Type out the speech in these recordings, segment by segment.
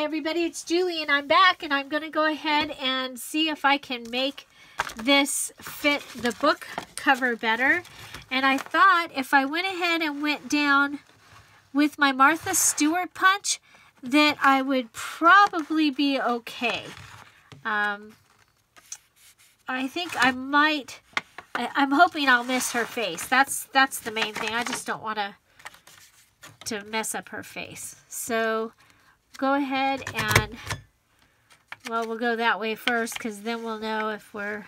everybody, it's Julie and I'm back, and I'm going to go ahead and see if I can make this fit the book cover better. And I thought if I went ahead and went down with my Martha Stewart punch that I would probably be okay. I think I might, I'm hoping I'll miss her face. That's the main thing. I just don't want to mess up her face. So go ahead and, well, we'll go that way first because then we'll know if we're,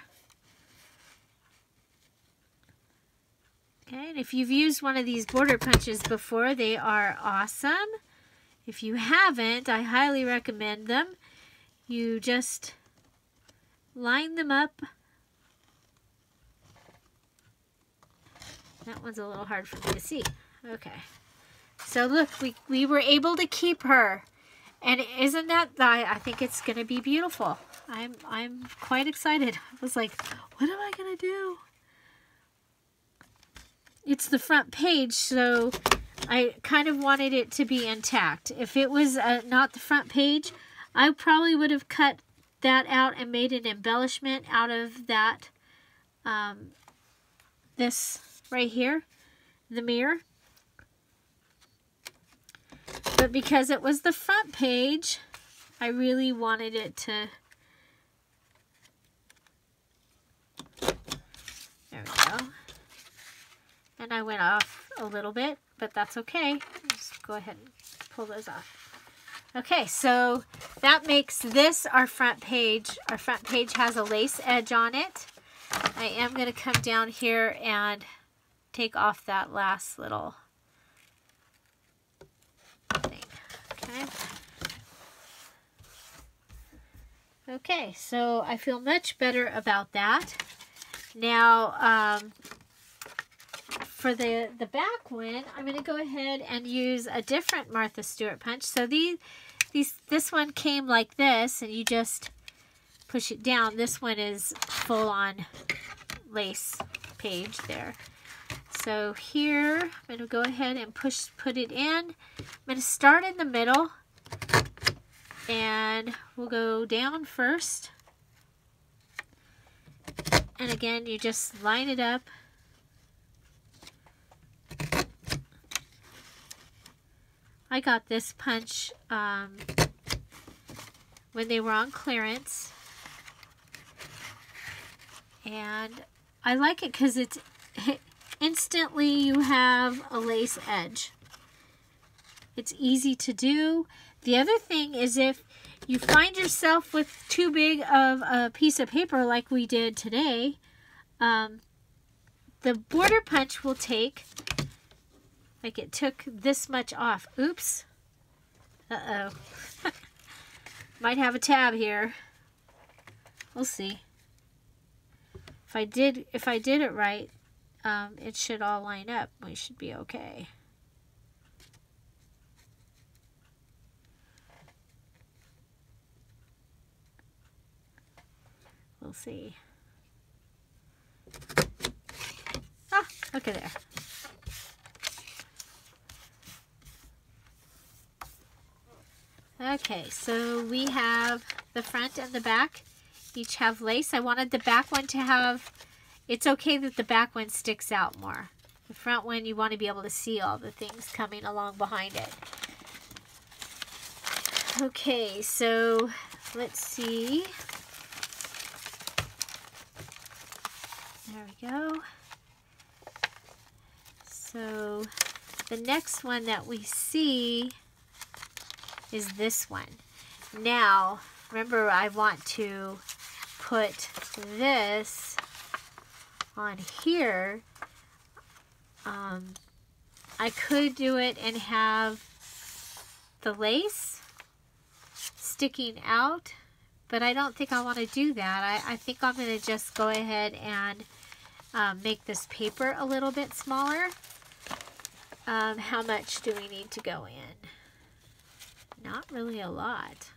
okay, and if you've used one of these border punches before, they are awesome. If you haven't, I highly recommend them. You just line them up. That one's a little hard for me to see. Okay. So look, we were able to keep her. And isn't that, I think it's going to be beautiful. I'm quite excited. I was like, what am I going to do? It's the front page, so I kind of wanted it to be intact. If it was not the front page, I probably would have cut that out and made an embellishment out of that, this right here, the mirror. But because it was the front page, I really wanted it to, there we go. And I went off a little bit, but that's okay. Just go ahead and pull those off. Okay, so that makes this our front page. Our front page has a lace edge on it. I am going to come down here and take off that last little thing. Okay. Okay, so I feel much better about that. Now, for the back one, I'm going to go ahead and use a different Martha Stewart punch. So this one came like this, and you just push it down. This one is full on lace page there. So here, I'm going to go ahead and put it in. I'm going to start in the middle, and we'll go down first. And again, you just line it up. I got this punch when they were on clearance. And I like it because it's instantly you have a lace edge. It's easy to do. The other thing is if you find yourself with too big of a piece of paper like we did today, the border punch will take, like it took this much off. Oops. Uh-oh. Might have a tab here. We'll see. If I did it right, it should all line up. We should be okay. We'll see. Ah, okay there. Okay, so we have the front and the back. Each have lace. I wanted the back one to have, it's okay that the back one sticks out more. The front one, you want to be able to see all the things coming along behind it. Okay, so let's see. There we go. So the next one that we see is this one. Now, remember, I want to put this on here. I could do it and have the lace sticking out, but I don't think I want to do that. I think I'm going to just go ahead and make this paper a little bit smaller. How much do we need to go in? Not really a lot.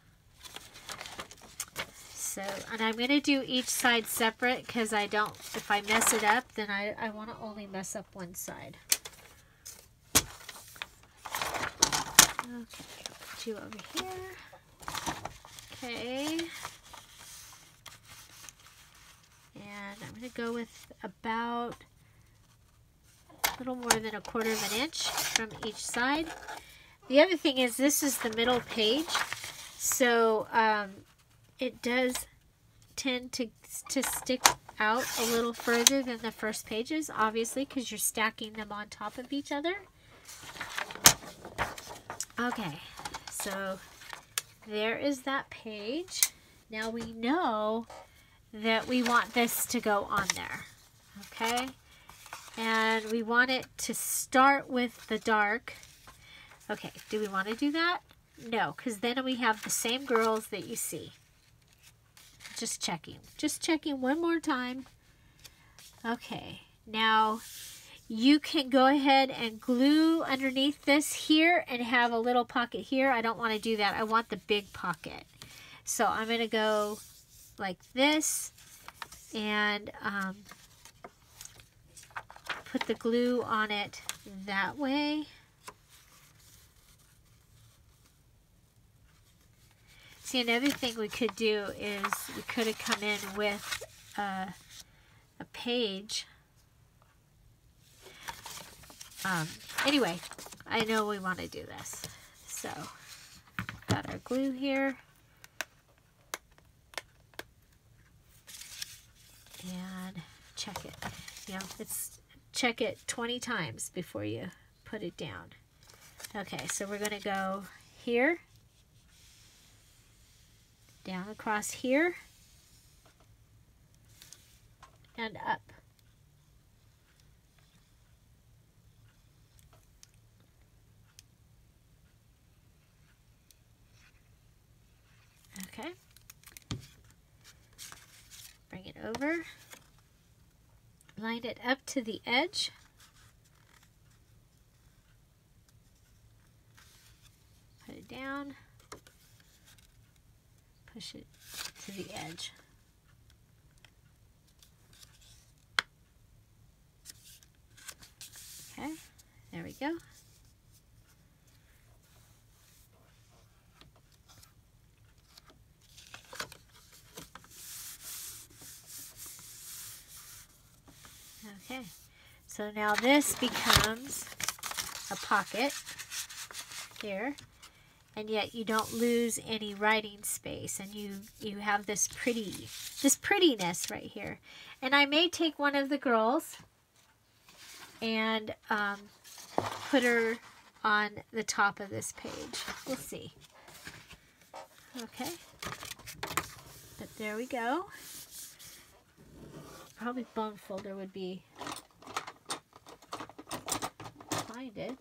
So, and I'm going to do each side separate because I don't, if I mess it up, then I want to only mess up one side. Okay, put you over here. Okay. And I'm going to go with about a little more than 1/4 of an inch from each side. The other thing is this is the middle page, so it does tend to stick out a little further than the first pages, obviously, because you're stacking them on top of each other. Okay, so there is that page. Now we know that we want this to go on there, okay? And we want it to start with the dark. Okay, do we want to do that? No, because then we have the same girls that you see. Just checking one more time. Okay, now you can go ahead and glue underneath this here and have a little pocket here. I don't want to do that. I want the big pocket. So I'm going to go like this and put the glue on it that way. See, another thing we could do is we could have come in with a page. Anyway, I know we want to do this. So, got our glue here. And check it. You know, check it 20 times before you put it down. Okay, so we're going to go here, down across here, and up. Okay. Bring it over. Line it up to the edge. Put it down. Push it to the edge. Okay, there we go. Okay, so now this becomes a pocket here, and yet you don't lose any writing space, and you have this prettiness right here. And I may take one of the girls and put her on the top of this page. We'll see. Okay, but there we go. Probably bone folder would be find it.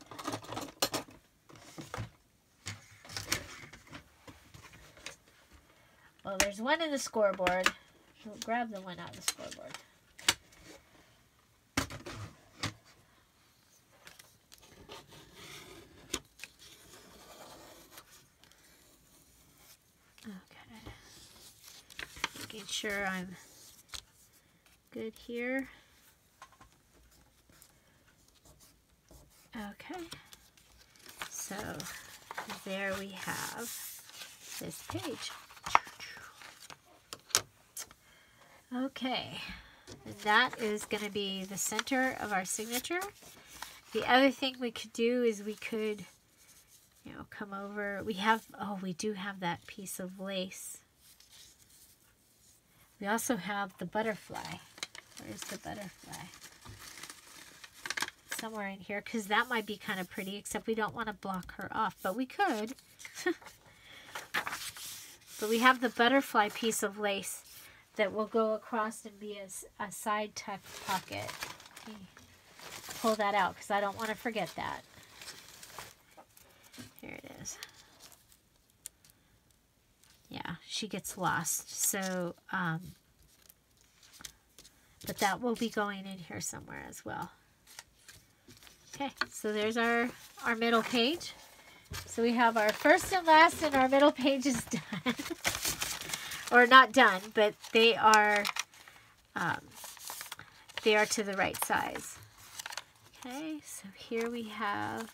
Well, there's one in the scoreboard. We'll grab the one out of the scoreboard. Okay. Making sure I'm good here. Okay, so there we have this page. Okay, and that is going to be the center of our signature. The other thing we could do is we could, you know, come over. We have, oh, we do have that piece of lace. We also have the butterfly. Where's the butterfly? Somewhere in here, because that might be kind of pretty, except we don't want to block her off, but we could. But we have the butterfly piece of lace that will go across and be a side tuck pocket. Okay. Pull that out, because I don't want to forget that. Here it is. Yeah, she gets lost, so but that will be going in here somewhere as well. Okay, so there's our middle page. So we have our first and last, and our middle page is done. Or not done, but they are to the right size. Okay, so here we have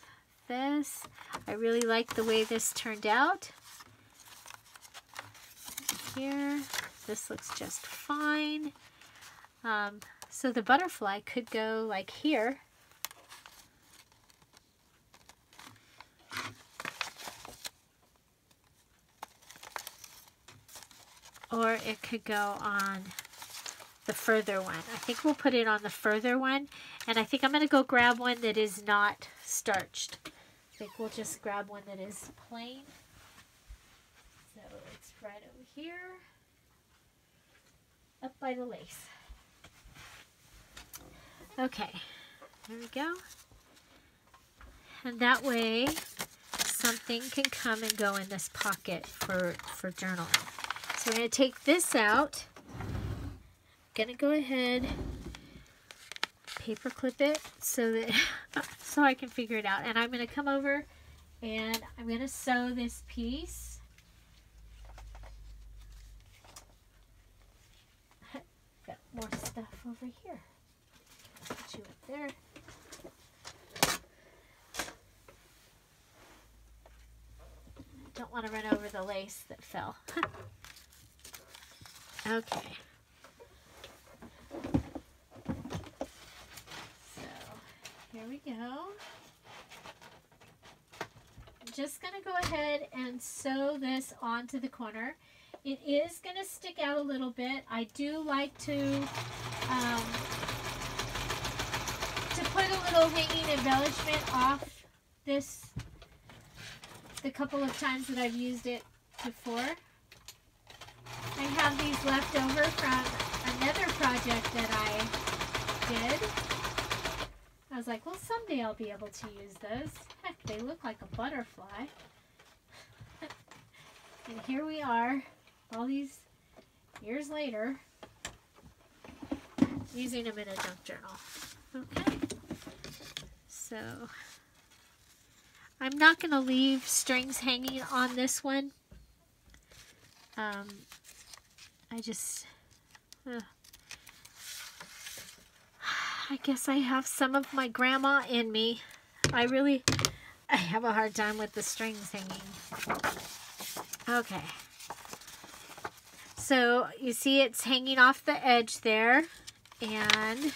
this. I really like the way this turned out. here. This looks just fine. So the butterfly could go like here. Or it could go on the further one. I think we'll put it on the further one. And I think I'm going to go grab one that is not starched. I think we'll just grab one that is plain. So it's right over here. Up by the lace. Okay. There we go. And that way something can come and go in this pocket for journaling. So we're going to take this out. I'm going to go ahead, paper clip it so that so I can figure it out. And I'm going to come over and I'm going to sew this piece. Got more stuff over here. Put you up there. Don't want to run over the lace that fell. Okay. So, here we go. I'm just going to go ahead and sew this onto the corner. It is going to stick out a little bit. I do like to put a little hanging embellishment off this the couple of times that I've used it before. I have these left over from another project that I did. I was like, well, someday I'll be able to use those. Heck, they look like a butterfly. And here we are, all these years later, using them in a junk journal. Okay. So, I'm not going to leave strings hanging on this one. I guess I have some of my grandma in me. I have a hard time with the strings hanging. Okay. So you see it's hanging off the edge there. And,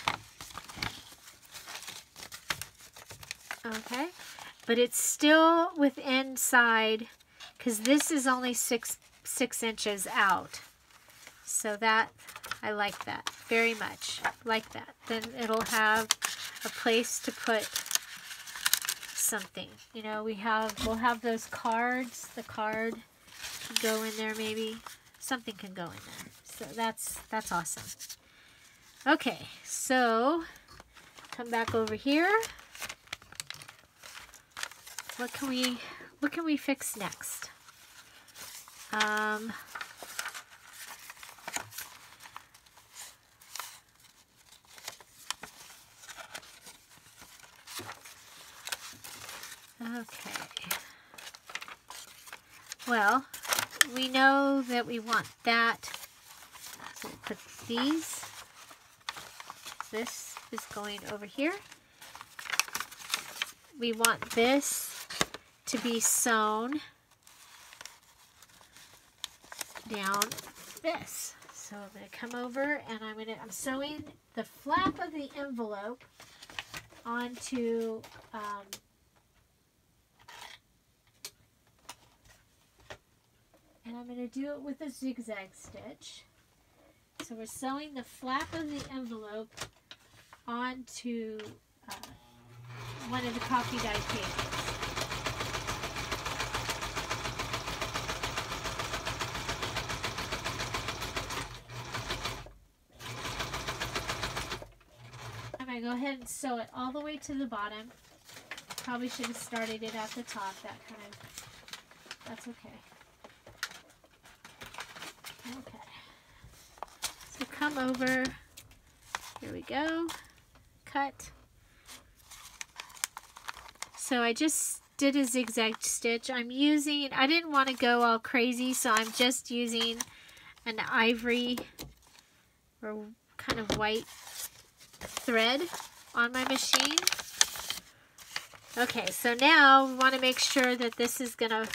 okay. But it's still within side because this is only six inches out. So that, I like that very much. Like that. Then it'll have a place to put something. You know, we'll have those cards. The card can go in there maybe. Something can go in there. So that's awesome. Okay, so come back over here. What can we fix next? Okay. Well, we know that we want that. So we'll put these. This is going over here. We want this to be sewn down this. So I'm going to come over and I'm sewing the flap of the envelope onto and I'm going to do it with a zigzag stitch. So we're sewing the flap of the envelope onto one of the coffee dye pages. I'm going to go ahead and sew it all the way to the bottom. Probably should have started it at the top. That's okay. Okay. So come over. Here we go. Cut. So I just did a zigzag stitch. I didn't want to go all crazy, so I'm just using an ivory or kind of white thread on my machine. Okay, so now we want to make sure that this is going to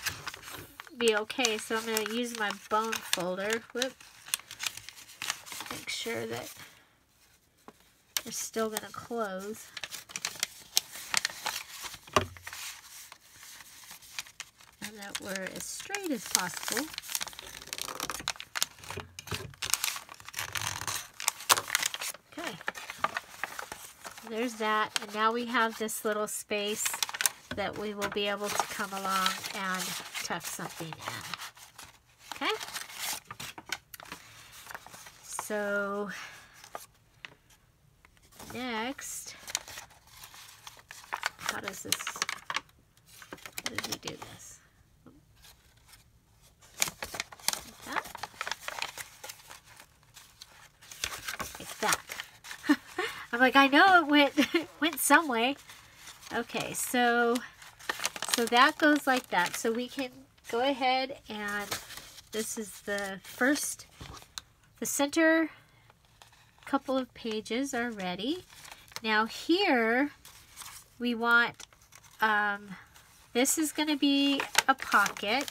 be okay. So I'm going to use my bone folder. Whoop. Make sure that they're still going to close. And that we're as straight as possible. Okay. There's that. And now we have this little space that we will be able to come along and tuck something in. Okay? So, next, how does we do this? Like that. I'm like, I know it went some way. Okay, so that goes like that. So we can go ahead and this is the first, the center couple of pages are ready. Now here we want, this is going to be a pocket,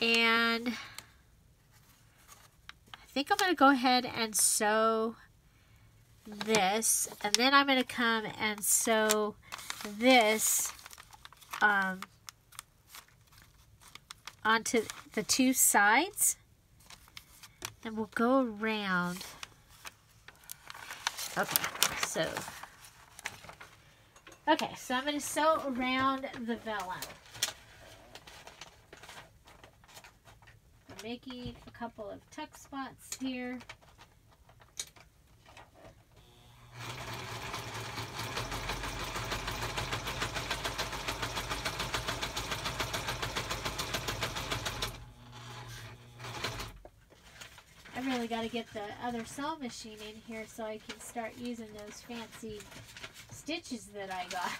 and I think I'm going to go ahead and sew this, and then I'm going to come and sew this onto the two sides, and we'll go around. Okay, so I'm going to sew around the vellum. I'm making a couple of tuck spots here. I really got to get the other sewing machine in here so I can start using those fancy stitches that I got.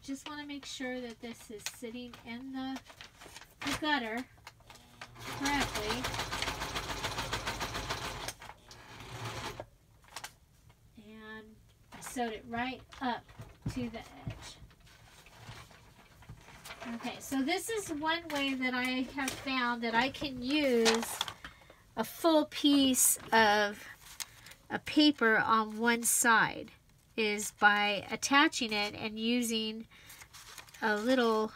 Just want to make sure that this is sitting in the gutter correctly. And I sewed it right up to the edge. Okay, so this is one way that I have found that I can use a full piece of a paper on one side, is by attaching it and using a little,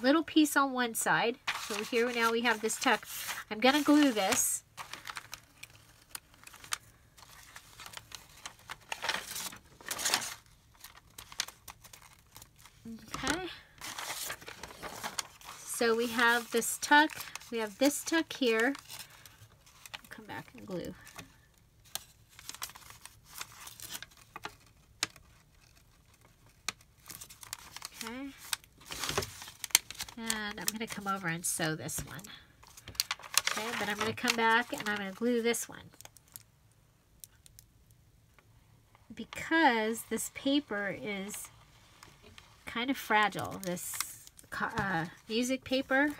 little piece on one side. So here now we have this tuck. I'm going to glue this. Okay. So we have this tuck. We have this tuck here. I'll come back and glue. Okay, and I'm going to come over and sew this one. Okay, but I'm going to come back and I'm going to glue this one. Because this paper is kind of fragile, this music paper.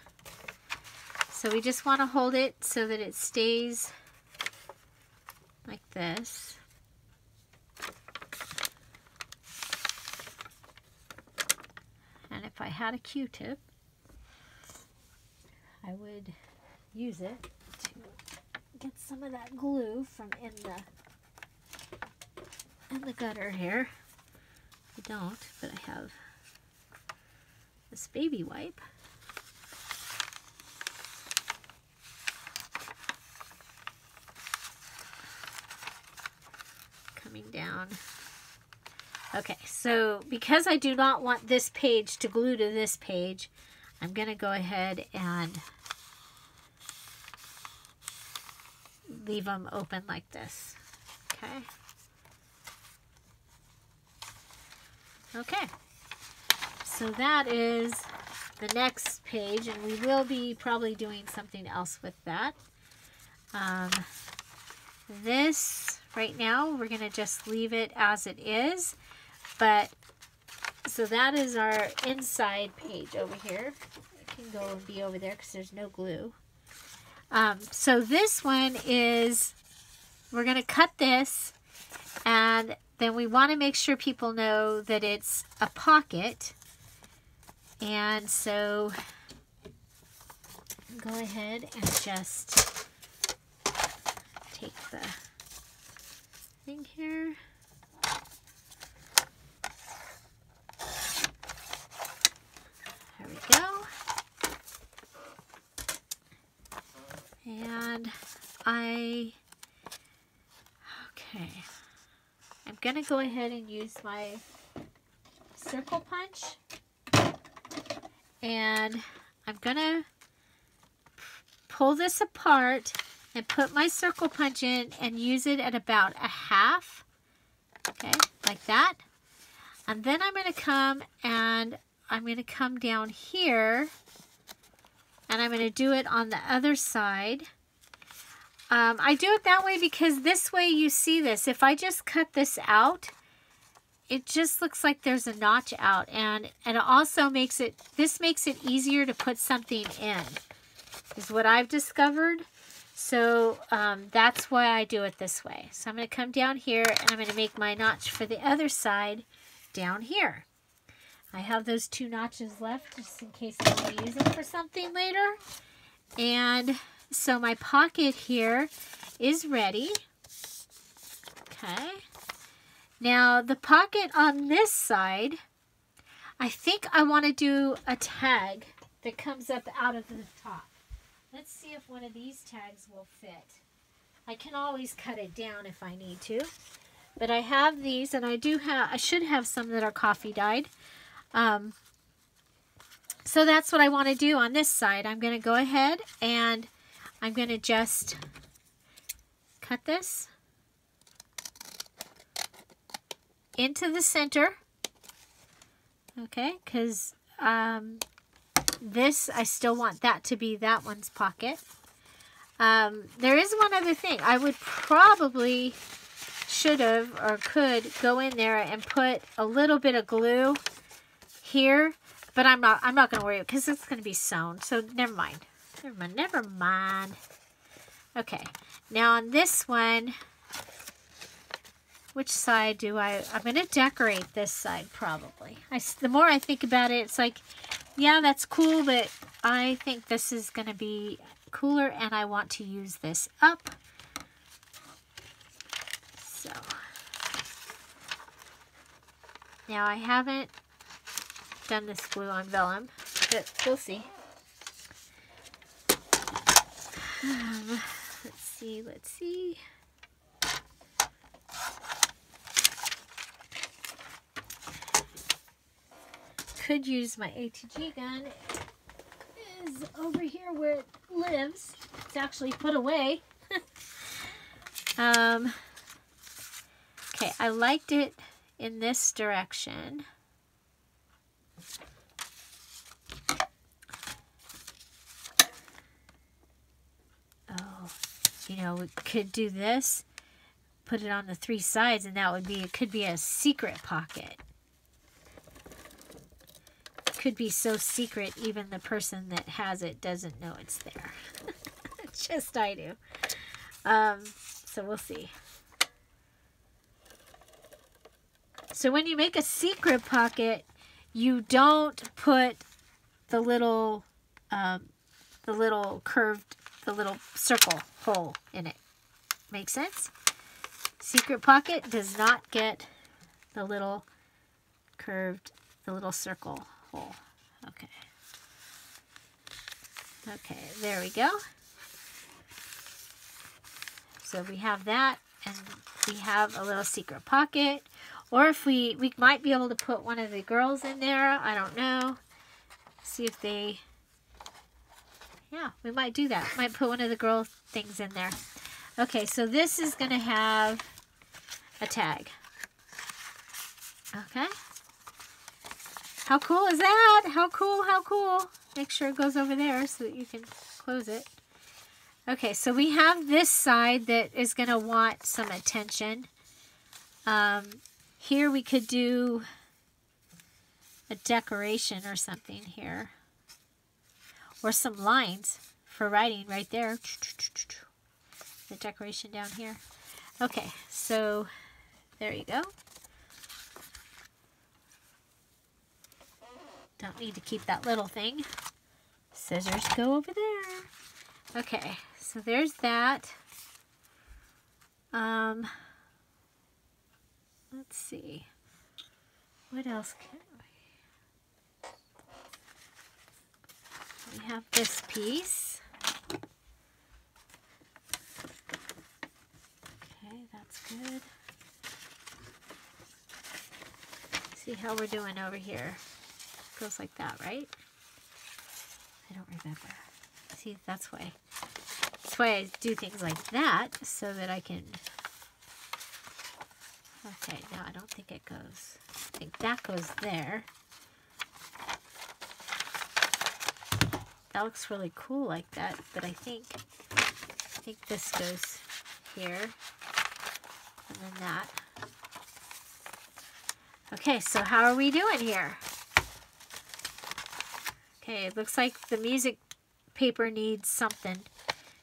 So we just want to hold it so that it stays like this. If I had a Q-tip, I would use it to get some of that glue from in the gutter here. I don't, but I have this baby wipe. Coming down. Okay, so because I do not want this page to glue to this page, I'm going to go ahead and leave them open like this. Okay. Okay. So that is the next page, and we will be probably doing something else with that. This, right now, we're going to just leave it as it is. But, so that is our inside page over here. It can go and be over there because there's no glue. So this one is, we're going to cut this, and then we want to make sure people know that it's a pocket. And so go ahead and just take the thing here. There we go. And okay. I'm going to go ahead and use my circle punch. And I'm going to pull this apart and put my circle punch in and use it at about a half. Okay, like that. And then I'm going to come and I'm going to come down here and I'm going to do it on the other side. I do it that way because this way you see this. If I just cut this out, it just looks like there's a notch out, and it also makes it, this makes it easier to put something in, is what I've discovered. So that's why I do it this way. So I'm going to come down here and I'm going to make my notch for the other side down here. I have those 2 notches left just in case I want to use them for something later. And so my pocket here is ready. Okay. Now, the pocket on this side, I think I want to do a tag that comes up out of the top. Let's see if one of these tags will fit. I can always cut it down if I need to. But I have these, and I should have some that are coffee dyed. So that's what I want to do on this side. I'm going to go ahead and I'm going to just cut this into the center, okay, because this, I still want that to be that one's pocket. There is one other thing. I would probably, should have, or could go in there and put a little bit of glue here, but I'm not going to worry because it's going to be sewn, so never mind. Never mind. Okay, now on this one, which side do I'm going to decorate this side probably. The more I think about it, it's like, yeah, that's cool, but I think this is going to be cooler and I want to use this up. So, now I haven't done this glue on vellum, but we'll see. Let's see. Could use my ATG gun. It is over here where it lives. It's actually put away. Okay, I liked it in this direction. Oh, you know, we could do this, put it on the 3 sides, and that would be, it could be a secret pocket. Could be so secret even the person that has it doesn't know it's there. Just I do. So we'll see. So when you make a secret pocket, you don't put the little curved, the little circle hole in it. Make sense? Secret pocket does not get the little curved, the little circle hole. Okay. Okay, there we go. So we have that, and we have a little secret pocket. Or if we might be able to put one of the girls in there. I don't know. See if they... Yeah, we might do that. Might put one of the girl things in there. Okay, so this is going to have a tag. Okay. How cool is that? How cool, how cool. Make sure it goes over there so that you can close it. Okay, so we have this side that is going to want some attention. Here we could do a decoration or something here. Or some lines for writing right there. The decoration down here. Okay, so there you go. Don't need to keep that little thing. Scissors go over there. Okay, so there's that. Let's see. What else can we have? This piece. Okay, that's good. See how we're doing over here. Goes like that, right? I don't remember. See, that's why I do things like that, so that I can... Okay, no, I don't think it goes. I think that goes there. That looks really cool like that, but I think this goes here, and then that. Okay, so how are we doing here? Okay, it looks like the music paper needs something.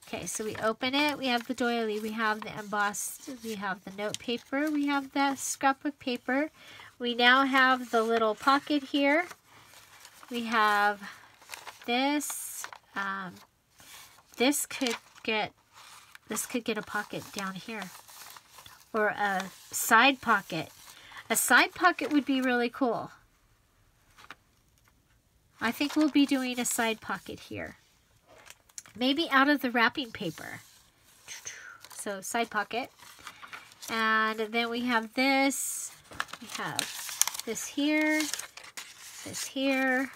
Okay, so we open it. We have the doily. We have the embossed. We have the note paper. We have the scrapbook paper. We now have the little pocket here. We have this. This could get a pocket down here, or a side pocket. A side pocket would be really cool. I think we'll be doing a side pocket here. Maybe out of the wrapping paper. So side pocket. And then we have this. We have this here. This here.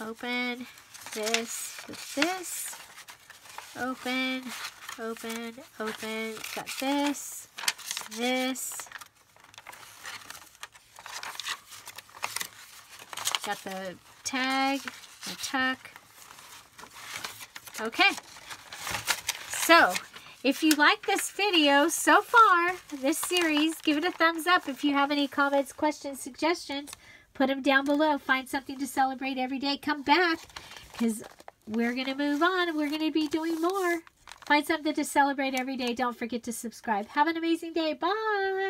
Open. This with this. Open. Open. Open. Got this. This. Got the tag, the tuck. Okay. So, if you like this video so far, this series, give it a thumbs up. If you have any comments, questions, suggestions, put them down below. Find something to celebrate every day. Come back, because we're going to move on. We're going to be doing more. Find something to celebrate every day. Don't forget to subscribe. Have an amazing day. Bye.